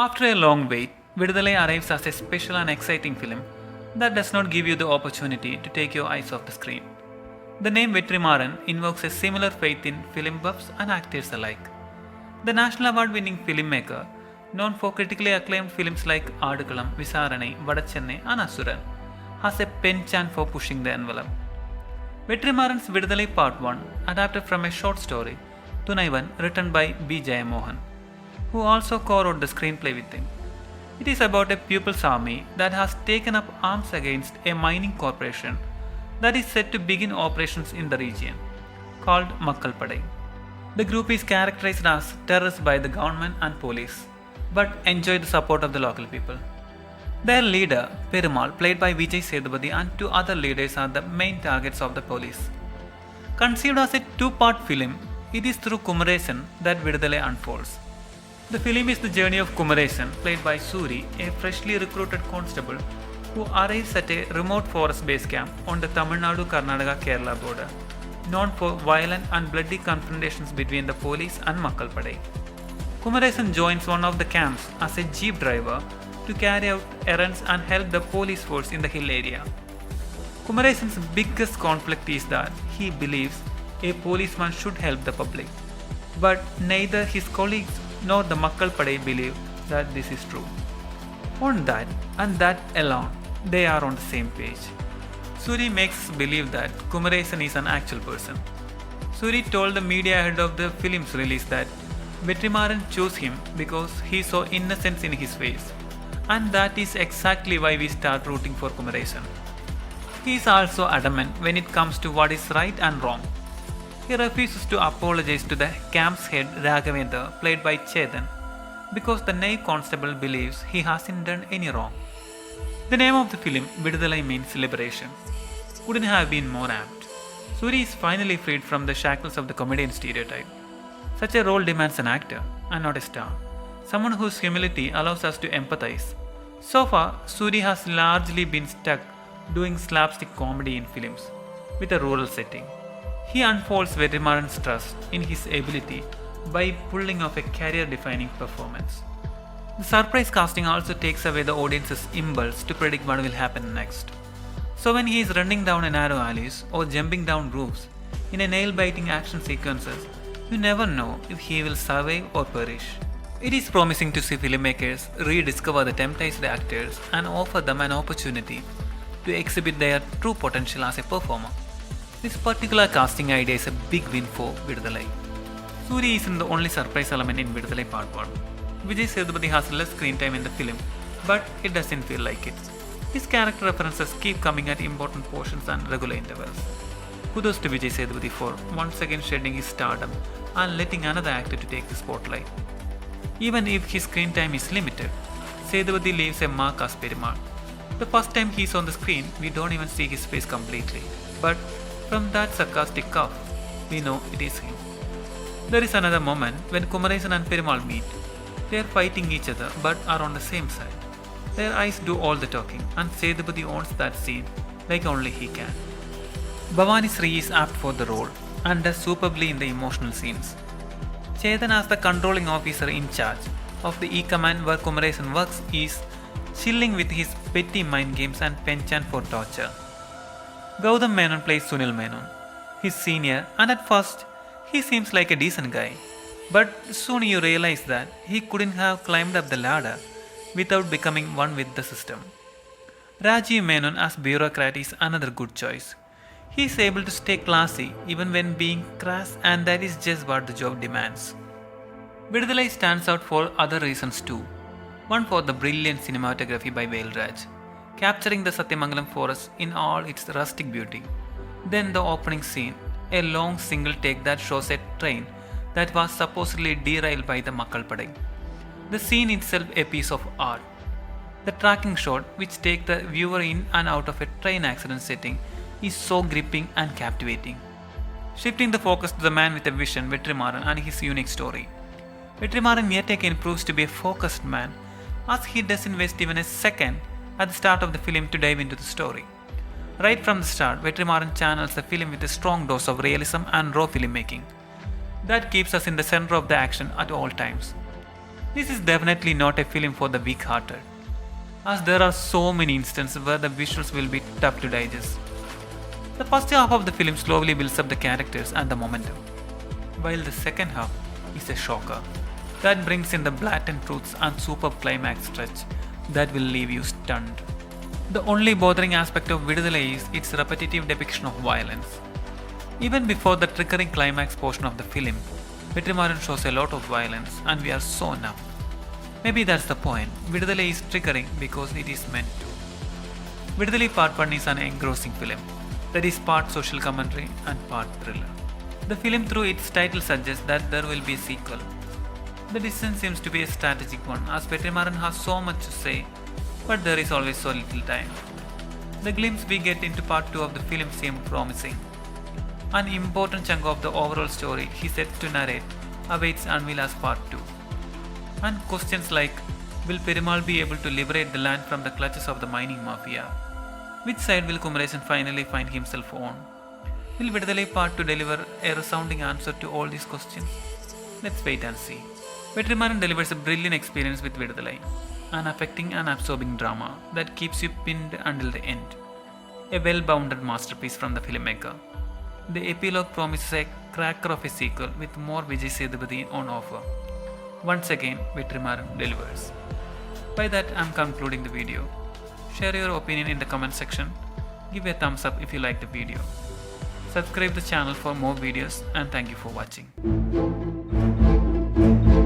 After a long wait, Viduthalai arrives as a special and exciting film that does not give you the opportunity to take your eyes off the screen. The name Vetrimaaran invokes a similar faith in film buffs and actors alike. The National Award winning filmmaker, known for critically acclaimed films like Adukalam, Visaranai, Vadachennai, and Asuran, has a penchant for pushing the envelope. Vetrimaaran's Viduthalai Part 1, adapted from a short story, Thunaivan, written by B. Jayamohan, who also co-wrote the screenplay with him. It is about a pupils' army that has taken up arms against a mining corporation that is set to begin operations in the region, called Makkal Padai. The group is characterized as terrorists by the government and police, but enjoy the support of the local people. Their leader, Perumal, played by Vijay Sethupathi, and two other leaders are the main targets of the police. Conceived as a two-part film, it is through Kumaresan that Viduthalai unfolds. The film is the journey of Kumaresan, played by Suri, a freshly recruited constable who arrives at a remote forest base camp on the Tamil Nadu-Karnataka-Kerala border, known for violent and bloody confrontations between the police and Makkal Padai. Kumaresan joins one of the camps as a jeep driver to carry out errands and help the police force in the hill area. Kumaresan's biggest conflict is that he believes a policeman should help the public, but neither his colleagues nor the Makkal Padai believe that this is true. On that and that alone, they are on the same page. Suri makes us believe that Kumaresan is an actual person. Suri told the media ahead of the film's release that Vetrimaaran chose him because he saw innocence in his face, and that is exactly why we start rooting for Kumaresan. He is also adamant when it comes to what is right and wrong. He refuses to apologize to the camp's head Raghavendra, played by Chetan, because the naive constable believes he hasn't done any wrong. The name of the film, Viduthalai, means liberation. Couldn't have been more apt. Suri is finally freed from the shackles of the comedian stereotype. Such a role demands an actor, and not a star. Someone whose humility allows us to empathize. So far, Suri has largely been stuck doing slapstick comedy in films, with a rural setting. He unfolds Vetrimaaran's trust in his ability by pulling off a career-defining performance. The surprise casting also takes away the audience's impulse to predict what will happen next. So when he is running down a narrow alleys or jumping down roofs in a nail-biting action sequences, you never know if he will survive or perish. It is promising to see filmmakers rediscover the temptized actors and offer them an opportunity to exhibit their true potential as a performer. This particular casting idea is a big win for Viduthalai. Suri isn't the only surprise element in Viduthalai Part 1. Vijay Sethupathi has less screen time in the film, but it doesn't feel like it. His character references keep coming at important portions and regular intervals. Kudos to Vijay Sethupathi for once again shedding his stardom and letting another actor to take the spotlight. Even if his screen time is limited, Sethupathi leaves a mark as Perumal. The first time he's on the screen, we don't even see his face completely, but from that sarcastic cough, we know it is him. There is another moment when Kumaresan and Perumal meet. They are fighting each other but are on the same side. Their eyes do all the talking, and Sethupathi owns that scene like only he can. Bhavani Sri is apt for the role and does superbly in the emotional scenes. Chetan, as the controlling officer in charge of the E-Command where Kumaresan works, is chilling with his petty mind games and penchant for torture. Gautam Menon plays Sunil Menon, his senior, and at first he seems like a decent guy. But soon you realize that he couldn't have climbed up the ladder without becoming one with the system. Rajiv Menon as bureaucrat is another good choice. He is able to stay classy even when being crass, and that is just what the job demands. Viduthalai stands out for other reasons too. One for the brilliant cinematography by Velraj, capturing the Satyamangalam forest in all its rustic beauty. Then the opening scene, a long single take that shows a train that was supposedly derailed by the Makkal Padai. The scene itself a piece of art. The tracking shot, which takes the viewer in and out of a train accident setting, is so gripping and captivating. Shifting the focus to the man with a vision, Vetrimaaran, and his unique story. Vetrimaaran yet again proves to be a focused man, as he doesn't waste even a second at the start of the film to dive into the story. Right from the start, Vetrimaaran channels the film with a strong dose of realism and raw filmmaking that keeps us in the center of the action at all times. This is definitely not a film for the weak-hearted, as there are so many instances where the visuals will be tough to digest. The first half of the film slowly builds up the characters and the momentum, while the second half is a shocker that brings in the blatant truths and superb climax stretch that will leave you stunned. The only bothering aspect of Viduthalai is its repetitive depiction of violence. Even before the triggering climax portion of the film, Vetrimaaran shows a lot of violence and we are so numb. Maybe that's the point. Viduthalai is triggering because it is meant to. Viduthalai Part 1 is an engrossing film that is part social commentary and part thriller. The film through its title suggests that there will be a sequel. The decision seems to be a strategic one as Vetrimaaran has so much to say, but there is always so little time. The glimpse we get into part 2 of the film seemed promising. An important chunk of the overall story he set to narrate awaits unveiled as part 2. And questions like, will Perumal be able to liberate the land from the clutches of the mining mafia? Which side will Kumaresan finally find himself on? Will Viduthalai Part 2 deliver a resounding answer to all these questions? Let's wait and see. Vetrimaaran delivers a brilliant experience with Viduthalai, an affecting and absorbing drama that keeps you pinned until the end. A well-bounded masterpiece from the filmmaker. The epilogue promises a cracker of a sequel with more Vijay Sethupathi on offer. Once again, Vetrimaaran delivers. By that, I am concluding the video. Share your opinion in the comment section. Give a thumbs up if you like the video. Subscribe the channel for more videos and thank you for watching.